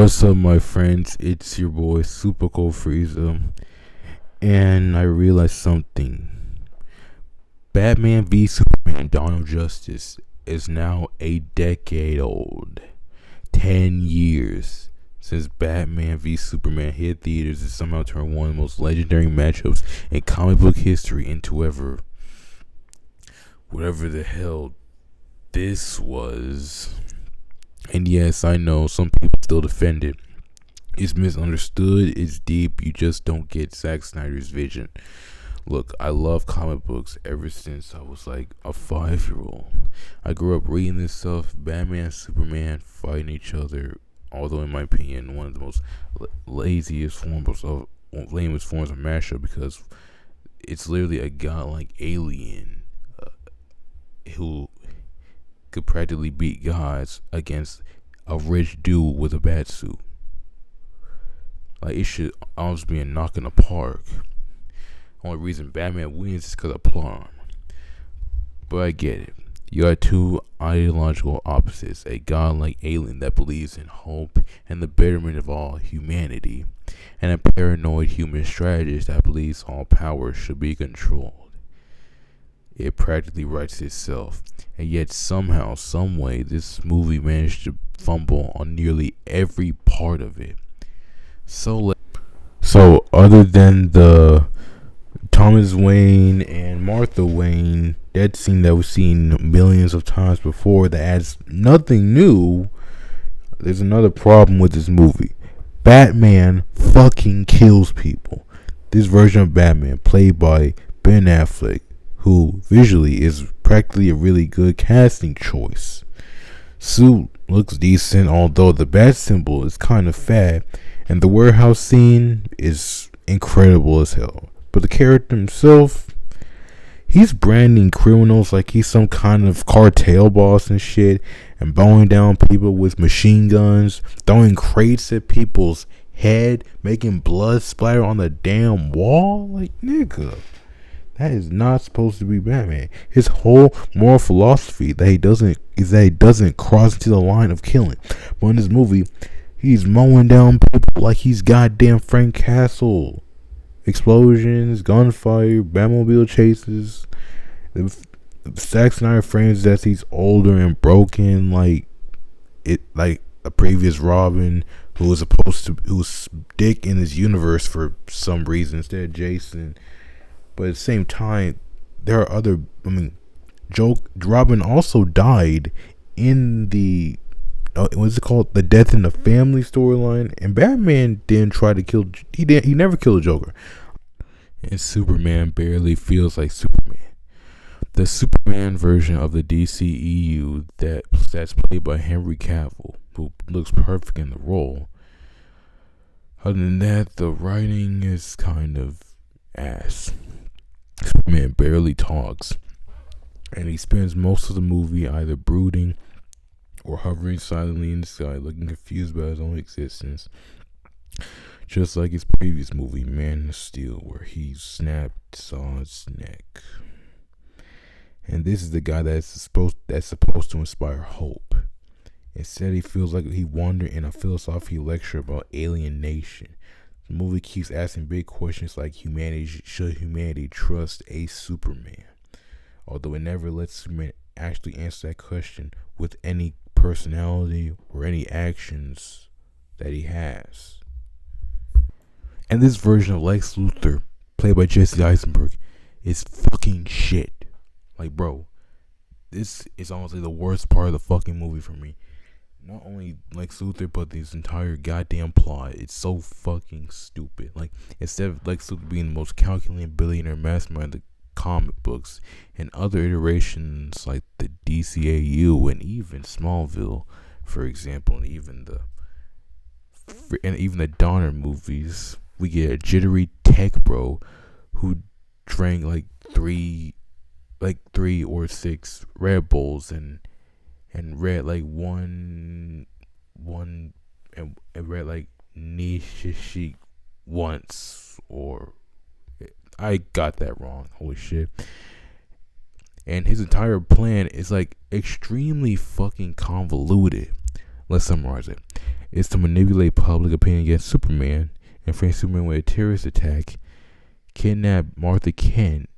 What's up, my friends? It's your boy Super Cold Frieza, and I realized something. Batman v Superman: Dawn of Justice is now a decade old. 10 years since Batman v Superman hit theaters and somehow turned one of the most legendary matchups in comic book history into whatever the hell this was. And yes, I know some people still defend it. It's misunderstood, it's deep, you just don't get Zack Snyder's vision. Look, I love comic books ever since I was like a 5-year-old. I grew up reading this stuff, Batman, Superman fighting each other, although in my opinion, one of the most lamest forms of mashup, because it's literally a godlike alien who could practically beat gods against a rich dude with a bat suit. Like, it should almost be a knock in the park. Only reason Batman wins is because of plot. But I get it. You got two ideological opposites: a godlike alien that believes in hope and the betterment of all humanity, and a paranoid human strategist that believes all power should be controlled. It practically writes itself, and yet somehow, someway, this movie managed to fumble on nearly every part of it. So other than the Thomas Wayne and Martha Wayne death scene that we've seen millions of times before that adds nothing new, there's another problem with this movie. Batman fucking kills people. This version of Batman, played by Ben Affleck, who visually is practically a really good casting choice. Suit looks decent, although the bat symbol is kind of fat, and the warehouse scene is incredible as hell. But the character himself, he's branding criminals like he's some kind of cartel boss and shit, and bowing down people with machine guns, throwing crates at people's head, making blood splatter on the damn wall. Like, nigga, that is not supposed to be Batman. His whole moral philosophy that he doesn't cross into the line of killing. But in this movie, he's mowing down people like he's goddamn Frank Castle. Explosions, gunfire, Batmobile chases. The Zack Snyder frames that he's older and broken, like a previous Robin who was Dick in his universe for some reason instead of Jason. But at the same time, there are other. Robin also died in the what's it called? The Death in the Family storyline, and Batman didn't try to kill. He never killed the Joker. And Superman barely feels like Superman. The Superman version of the DCEU that's played by Henry Cavill, who looks perfect in the role. Other than that, the writing is kind of ass. Superman barely talks, and he spends most of the movie either brooding or hovering silently in the sky, looking confused by his own existence. Just like his previous movie, Man of Steel, where he snapped Zod's neck. And this is the guy that's supposed to inspire hope. Instead, he feels like he wandered in a philosophy lecture about alienation. The movie keeps asking big questions like should humanity trust a Superman? Although it never lets Superman actually answer that question with any personality or any actions that he has. And this version of Lex Luthor, played by Jesse Eisenberg, is fucking shit. Like, bro, this is honestly the worst part of the fucking movie for me. Not only Lex Luthor, but this entire goddamn plot. It's so fucking stupid. Like, instead of Lex Luthor being the most calculating billionaire mastermind of the comic books and other iterations like the DCAU and even Smallville, for example, and even the Donner movies, we get a jittery tech bro who drank like three or six Red Bulls and read like one and read like Nishi once, or I got that wrong. Holy shit. And his entire plan is like extremely fucking convoluted. Let's summarize it. is to manipulate public opinion against Superman and frame Superman with a terrorist attack, kidnap Martha Kent,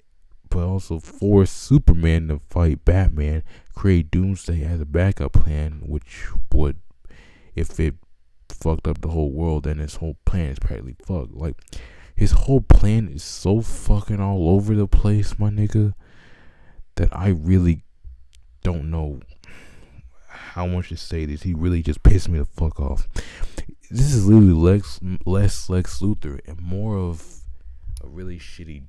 but also force Superman to fight Batman, create Doomsday as a backup plan, which would, if it fucked up the whole world, then his whole plan is practically fucked. Like, his whole plan is so fucking all over the place, my nigga, that I really don't know how much to say this. He really just pissed me the fuck off. This is literally less Lex Luthor and more of a really shitty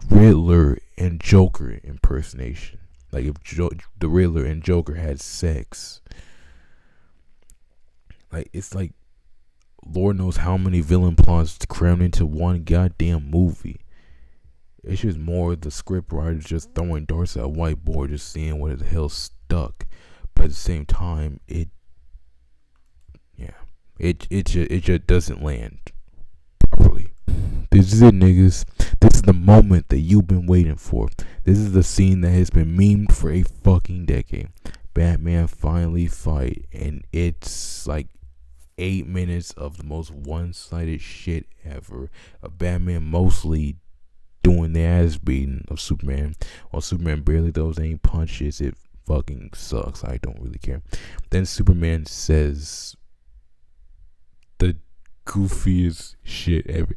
Riddler and Joker impersonation. Like if the Riddler and Joker had sex. Like, it's like Lord knows how many villain plots crammed into one goddamn movie. It's just more the script writers just throwing darts at a whiteboard, just seeing what the hell stuck. But at the same time, it just doesn't land properly. This is it, niggas. This is the moment that you've been waiting for. This is the scene that has been memed for a fucking decade. Batman finally fight, and it's like 8 minutes of the most one-sided shit ever. Of Batman mostly doing the ass beating of Superman, while Superman barely throws any punches. It fucking sucks. I don't really care. Then Superman says the goofiest shit ever.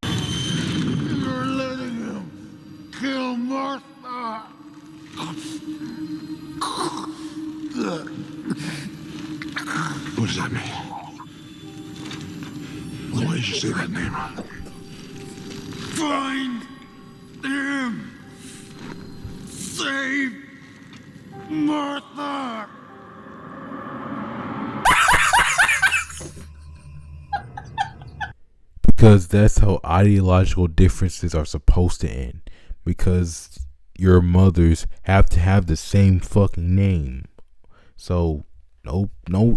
You're letting him kill Martha. What does that mean? Why did you say that name? Find him. Save Martha. Because that's how ideological differences are supposed to end. Because your mothers have to have the same fucking name. So no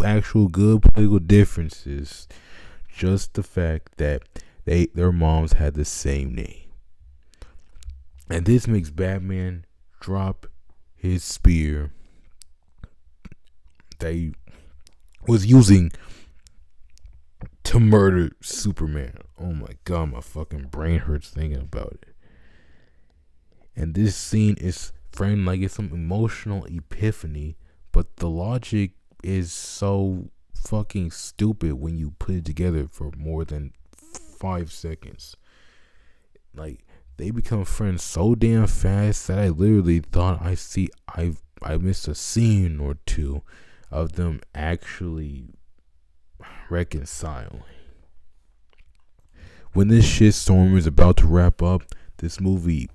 actual good political differences. Just the fact that their moms had the same name. And this makes Batman drop his spear that he was using to murder Superman. Oh my god, my fucking brain hurts thinking about it. And this scene is framed like it's some emotional epiphany, but the logic is so fucking stupid when you put it together for more than 5 seconds. Like, they become friends so damn fast that I literally thought I missed a scene or two of them actually reconciling. When this shitstorm is about to wrap up, this movie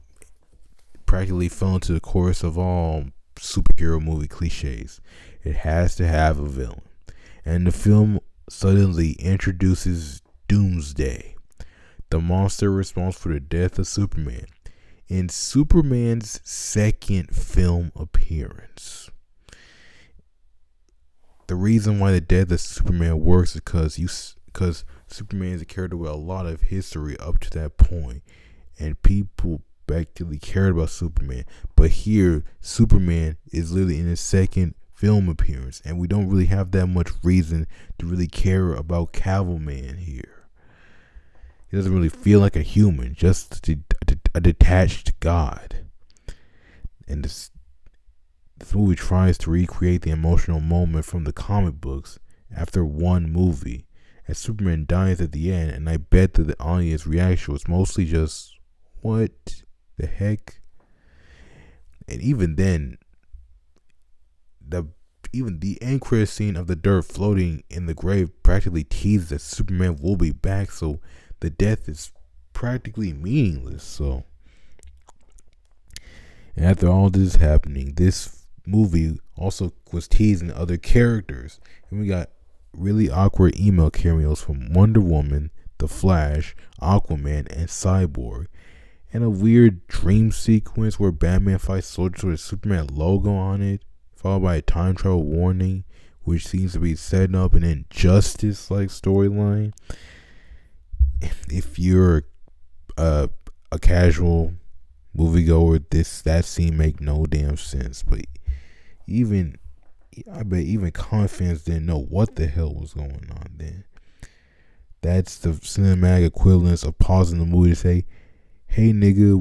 practically fell into the chorus of all superhero movie cliches. It has to have a villain. And the film suddenly introduces Doomsday, the monster responsible for the death of Superman, in Superman's second film appearance. The reason why the death of Superman works is because Superman is a character with a lot of history up to that point, and people actually cared about Superman. But here, Superman is literally in his second film appearance, and we don't really have that much reason to really care about Cavalman here. He doesn't really feel like a human, just a detached god. And this movie tries to recreate the emotional moment from the comic books after one movie, as Superman dies at the end, and I bet that the audience reaction was mostly just, what the heck? And even then, even the end credit scene of the dirt floating in the grave practically teases that Superman will be back, so the death is practically meaningless. So, and after all this happening, this movie also was teasing other characters, and we got really awkward email cameos from Wonder Woman, The Flash, Aquaman, and Cyborg, and a weird dream sequence where Batman fights soldiers with a Superman logo on it, followed by a time travel warning, which seems to be setting up an Injustice-like storyline. If you're a casual moviegoer, that scene make no damn sense. But even I bet even comic fans didn't know what the hell was going on then. That's the cinematic equivalence of pausing the movie to say, hey nigga,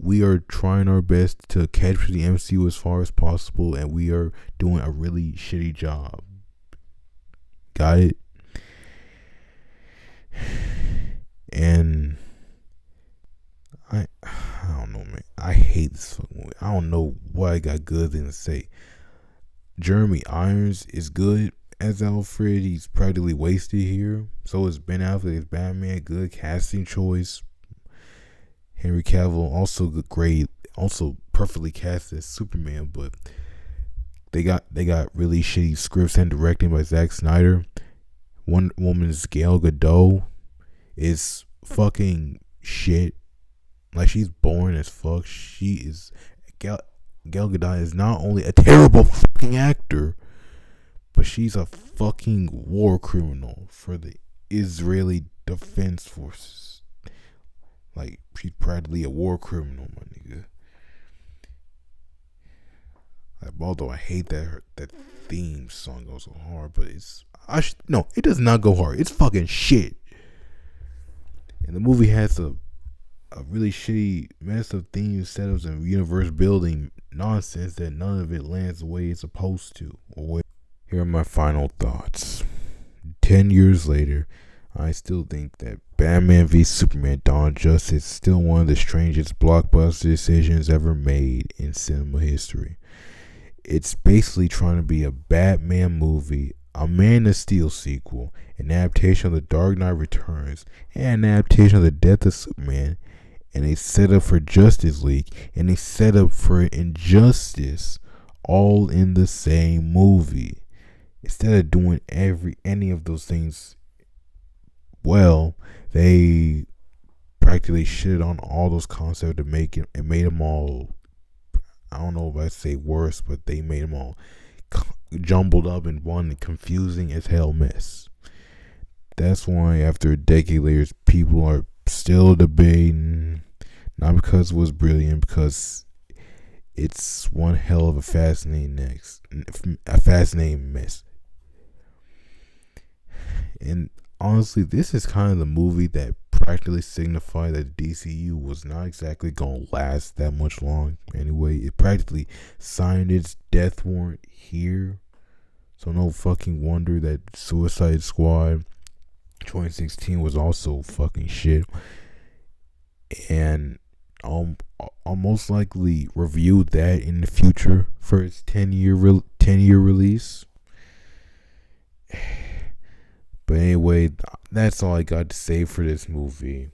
we are trying our best to capture the MCU as far as possible, and we are doing a really shitty job. Got it? And I don't know, man. I hate this fucking movie. I don't know what I got good things to say. Jeremy Irons is good as Alfred. He's practically wasted here. So is Ben Affleck as Batman. Good casting choice. Henry Cavill also great, also perfectly cast as Superman, but they got really shitty scripts and directing by Zack Snyder. One Woman's Gal Gadot is fucking shit. Like, she's boring as fuck. She is Gal Gadot is not only a terrible fucking actor, but she's a fucking war criminal for the Israeli Defense Forces. Like, she's practically a war criminal, my nigga. Like, although I hate that theme song goes so hard, but no, it does not go hard. It's fucking shit. And the movie has a really shitty mess of themes, setups, and universe building nonsense that none of it lands the way it's supposed to. Here are my final thoughts. 10 years later, I still think that Batman v Superman Dawn of Justice is still one of the strangest blockbuster decisions ever made in cinema history. It's basically trying to be a Batman movie, a Man of Steel sequel, an adaptation of The Dark Knight Returns, and an adaptation of The Death of Superman, and a setup for Justice League, and a setup for Injustice, all in the same movie. Instead of doing any of those things well, they practically shit on all those concepts to make it, and made them all, I don't know if I say worse, but they made them all jumbled up in one confusing as hell mess. That's why after a decade later, people are still debating, not because it was brilliant, because it's one hell of a fascinating mess. And honestly, this is kind of the movie that practically signified that the DCU was not exactly going to last that much long. Anyway, it practically signed its death warrant here. So no fucking wonder that Suicide Squad 2016 was also fucking shit. And I'll most likely review that in the future for its 10-year release. But anyway, that's all I got to say for this movie.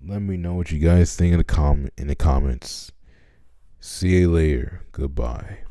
Let me know what you guys think in the comments. See you later. Goodbye.